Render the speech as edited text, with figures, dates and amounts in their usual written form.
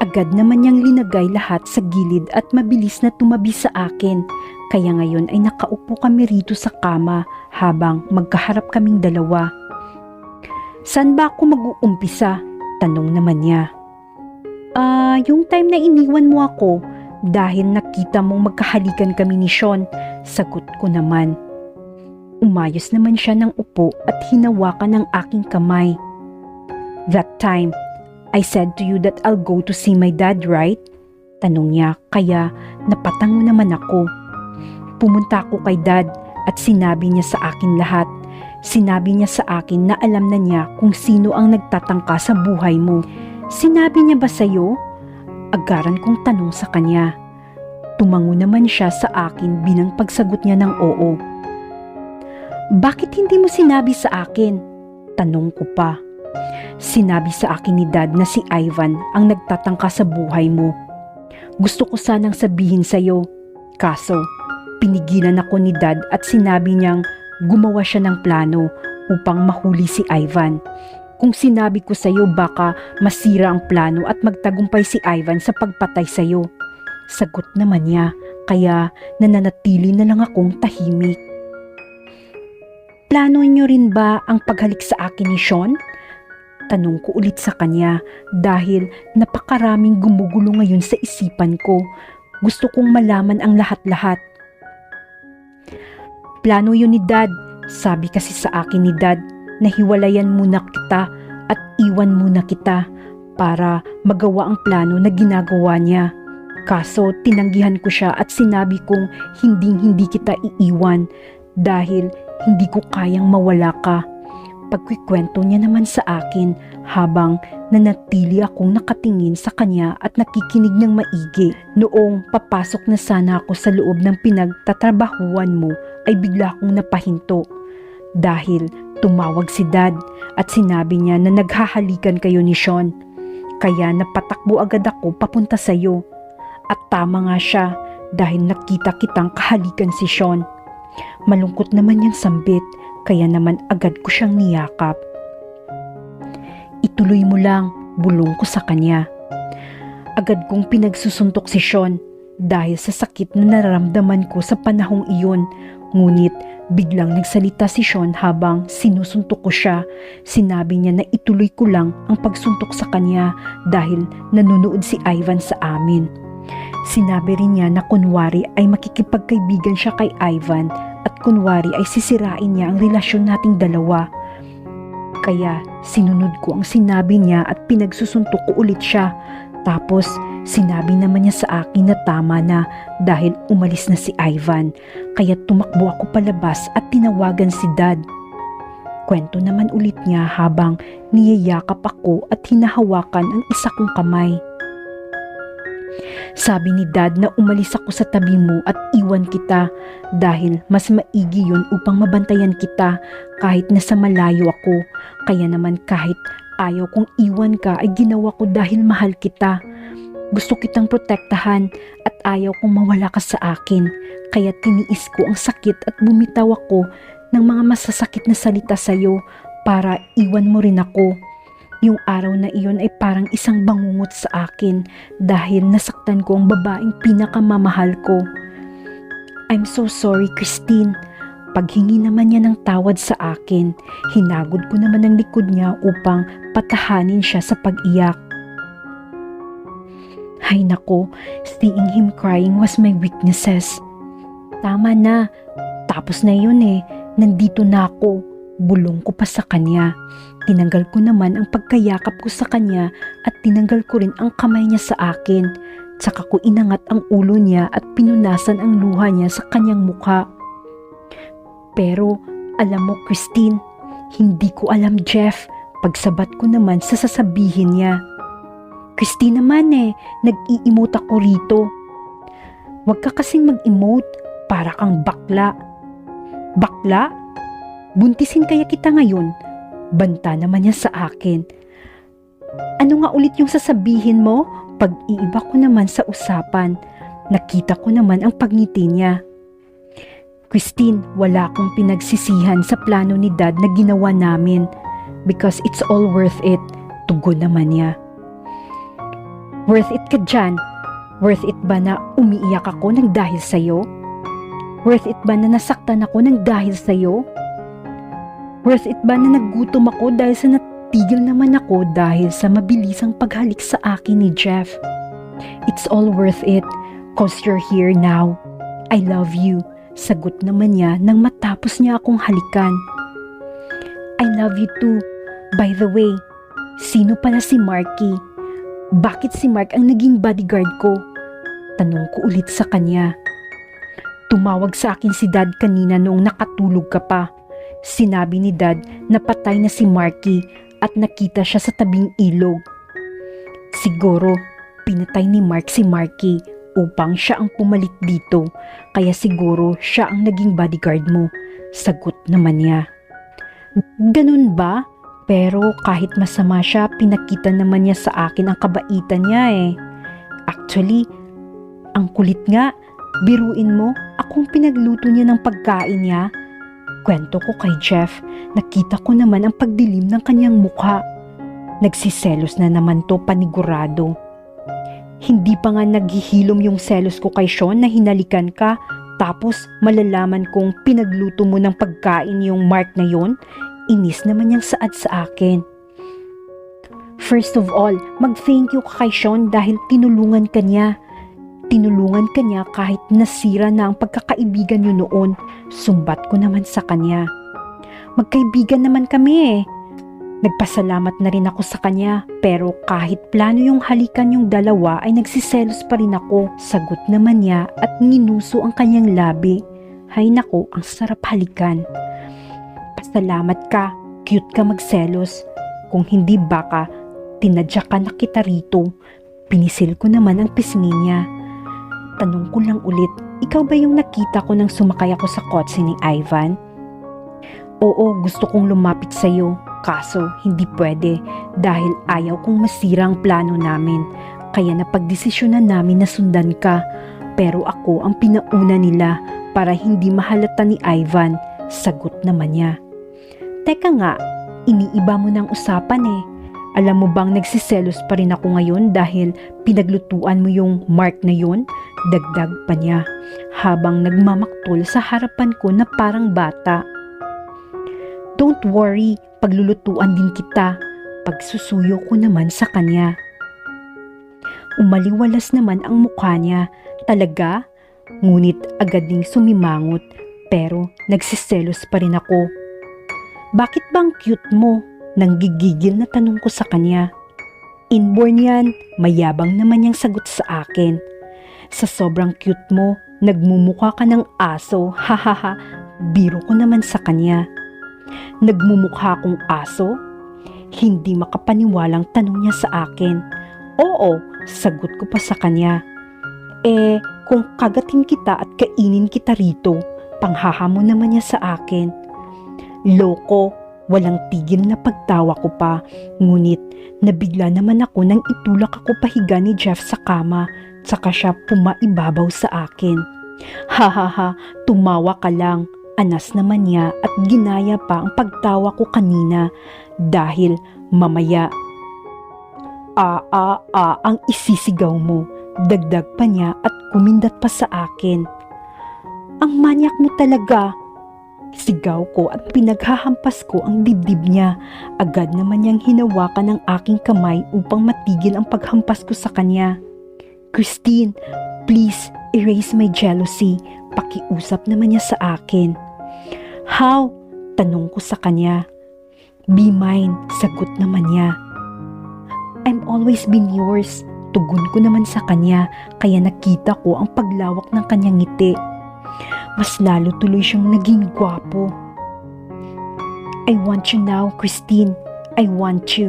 Agad naman niyang linagay lahat sa gilid at mabilis na tumabi sa akin. Kaya ngayon ay nakaupo kami rito sa kama habang magkaharap kaming dalawa. "Saan ba ako mag-uumpisa?" tanong naman niya. Yung time na iniwan mo ako dahil nakita mong magkahalikan kami ni Sean," sagot ko naman. Umayos naman siya ng upo at hinawakan ang aking kamay. "That time, I said to you that I'll go to see my dad, right?" tanong niya, kaya napatango naman ako. Pumunta ako kay dad at sinabi niya sa akin lahat. Sinabi niya sa akin na alam na niya kung sino ang nagtatangka sa buhay mo. "Sinabi niya ba sa'yo?" Agaran kong tanong sa kanya. Tumango naman siya sa akin bilang pagsagot niya ng oo. "Bakit hindi mo sinabi sa akin?" tanong ko pa. "Sinabi sa akin ni dad na si Ivan ang nagtatangka sa buhay mo. Gusto ko sanang sabihin sa'yo, kaso pinigilan ako ni dad at sinabi niyang gumawa siya ng plano upang mahuli si Ivan. Kung sinabi ko sa'yo baka masira ang plano at magtagumpay si Ivan sa pagpatay sa'yo." Sagot naman niya, kaya nananatili na lang akong tahimik. "Plano niyo rin ba ang paghalik sa akin ni Sean?" Tanong ko ulit sa kanya dahil napakaraming gumugulo ngayon sa isipan ko. Gusto kong malaman ang lahat-lahat. "Plano yun ni dad. Sabi kasi sa akin ni dad na hiwalayan muna kita at iwan muna kita para magawa ang plano na ginagawa niya. Kaso tinanggihan ko siya at sinabi kong hindi kita iiwan dahil hindi ko kayang mawala ka." Pagkikwento niya naman sa akin habang nanatili akong nakatingin sa kanya at nakikinig ng maigi. "Noong papasok na sana ako sa loob ng pinagtatrabahuan mo ay bigla akong napahinto dahil tumawag si dad at sinabi niya na naghahalikan kayo ni Sean. Kaya napatakbo agad ako papunta sa iyo. At tama nga siya dahil nakita kitang kahalikan si Sean." Malungkot naman niyang sambit, kaya naman agad ko siyang niyakap. "Ituloy mo lang," bulong ko sa kanya. Agad kong pinagsusuntok si Sean dahil sa sakit na nararamdaman ko sa panahong iyon. Ngunit biglang nagsalita si Sean habang sinusuntok ko siya. Sinabi niya na ituloy ko lang ang pagsuntok sa kanya dahil nanonood si Ivan sa amin. Sinabi rin niya na kunwari ay makikipagkaibigan siya kay Ivan at kunwari ay sisirain niya ang relasyon nating dalawa. Kaya sinunod ko ang sinabi niya at pinagsusuntok ko ulit siya. Tapos sinabi naman niya sa akin na tama na dahil umalis na si Ivan. Kaya tumakbo ako palabas at tinawagan si dad. Kwento naman ulit niya habang niyayakap ako at hinahawakan ang isa kong kamay. "Sabi ni dad na umalis ako sa tabi mo at iwan kita dahil mas maigi yun upang mabantayan kita kahit nasa malayo ako. Kaya naman kahit ayaw kong iwan ka ay ginawa ko dahil mahal kita. Gusto kitang protektahan at ayaw kong mawala ka sa akin. Kaya tiniis ko ang sakit at bumitaw ako ng mga masasakit na salita sa'yo para iwan mo rin ako. Yung araw na iyon ay parang isang bangungot sa akin dahil nasaktan ko ang babaeng pinakamamahal ko. I'm so sorry, Christine." Paghingi naman niya ng tawad sa akin, hinagod ko naman ang likod niya upang patahanin siya sa pag-iyak. Ay nako, seeing him crying was my weaknesses. "Tama na, tapos na yun eh, nandito na ako." Bulong ko pa sa kanya. Tinanggal ko naman ang pagkayakap ko sa kanya at tinanggal ko rin ang kamay niya sa akin. Tsaka ko inangat ang ulo niya at pinunasan ang luha niya sa kanyang mukha. "Pero alam mo, Christine, hindi ko alam, Jeff." Pagsabat ko naman sa sasabihin niya. "Christine naman nag-i-emote ako rito." "Huwag ka kasing mag-emote, para kang bakla." "Bakla? Buntisin kaya kita ngayon?" Banta naman niya sa akin. "Ano nga ulit yung sasabihin mo?" Pag-iiba ko naman sa usapan. Nakita ko naman ang pagngiti niya. "Christine, wala akong pinagsisihan sa plano ni dad na ginawa namin because it's all worth it." Tugon naman niya. Worth it ka dyan? Worth it ba na umiiyak ako ng dahil sa'yo? Worth it ba na nasaktan ako ng dahil sa'yo? Worth it ba na nagutom ako dahil sa natigil naman ako dahil sa mabilisang paghalik sa akin ni Jeff? It's all worth it, cause you're here now. I love you. Sagot naman niya nang matapos niya akong halikan. I love you too. By the way, sino pala si Marky? Bakit si Mark ang naging bodyguard ko? Tanong ko ulit sa kanya. Tumawag sa akin si Dad kanina noong nakatulog ka pa. Sinabi ni Dad na patay na si Marky at nakita siya sa tabing ilog. Siguro, pinatay ni Mark si Marky upang siya ang pumalit dito, kaya siguro siya ang naging bodyguard mo. Sagot naman niya. Ganun ba? Pero kahit masama siya, pinakita naman niya sa akin ang kabaitan niya eh. Actually, ang kulit nga, biruin mo, akong pinagluto niya ng pagkain niya. Kwento ko kay Jeff, nakita ko naman ang pagdilim ng kanyang mukha. Nagsiselos na naman to panigurado. Hindi pa nga naghihilom yung selos ko kay Sean na hinalikan ka, tapos malalaman kong pinagluto mo ng pagkain yung Mark na yon. Inis naman niyang saad sa akin. First of all, mag-thank you ka kay Sean dahil tinulungan ka niya. Tinulungan ka niya kahit nasira na ang pagkakaibigan niyo noon. Sumbat ko naman sa kanya. Magkaibigan naman kami eh. Nagpasalamat na rin ako sa kanya, pero kahit plano yung halikan yung dalawa ay nagsiselos pa rin ako. Sagot naman niya at ninuso ang kanyang labi. Hay nako, ang sarap halikan. Pasalamat ka, cute ka magselos. Kung hindi baka, tinadya ka na kita rito. Pinisil ko naman ang pisngi niya. Tanong ko lang ulit, ikaw ba yung nakita ko nang sumakay ako sa kotse ni Ivan? Oo, gusto kong lumapit sa'yo. Kaso, hindi pwede dahil ayaw kong masira ang plano namin. Kaya napagdesisyonan namin na sundan ka. Pero ako ang pinauna nila para hindi mahalata ni Ivan. Sagot naman niya. Teka nga, iniiba mo ng usapan eh. Alam mo bang nagsiselos pa rin ako ngayon dahil pinaglutuan mo yung Mark na yun? Dagdag pa niya habang nagmamaktol sa harapan ko na parang bata. Don't worry, paglulutuan din kita. Pagsusuyo ko naman sa kanya. Umaliwalas naman ang mukha niya. Talaga? Ngunit agad ding sumimangot pero nagsiselos pa rin ako. Bakit bang cute mo? Nanggigigil na tanong ko sa kanya. Inborn yan, mayabang naman niyang sagot sa akin. Sa sobrang cute mo, nagmumukha ka ng aso, hahaha, biro ko naman sa kanya. Nagmumukha akong aso? Hindi makapaniwalang tanong niya sa akin. Oo, sagot ko pa sa kanya. Kung kagatin kita at kainin kita rito, panghahamon naman niya sa akin. Loko, walang tigil na pagtawa ko pa, ngunit nabigla naman ako nang itulak ako pahiga ni Jeff sa kama, tsaka siya pumaibabaw sa akin. Hahaha, tumawa ka lang. Anas naman niya at ginaya pa ang pagtawa ko kanina dahil mamaya ang isisigaw mo. Dagdag pa niya at kumindat pa sa akin. Ang manyak mo talaga. Sigaw ko at pinaghahampas ko ang dibdib niya. Agad naman niyang hinawakan ang aking kamay upang matigil ang paghampas ko sa kanya. Christine, please erase my jealousy. Pakiusap naman niya sa akin. How? Tanong ko sa kanya. Be mine, sagot naman niya. I'm always been yours. Tugon ko naman sa kanya, kaya nakita ko ang paglawak ng kanyang ngiti. Mas lalo tuloy siyang naging gwapo. I want you now, Christine. I want you.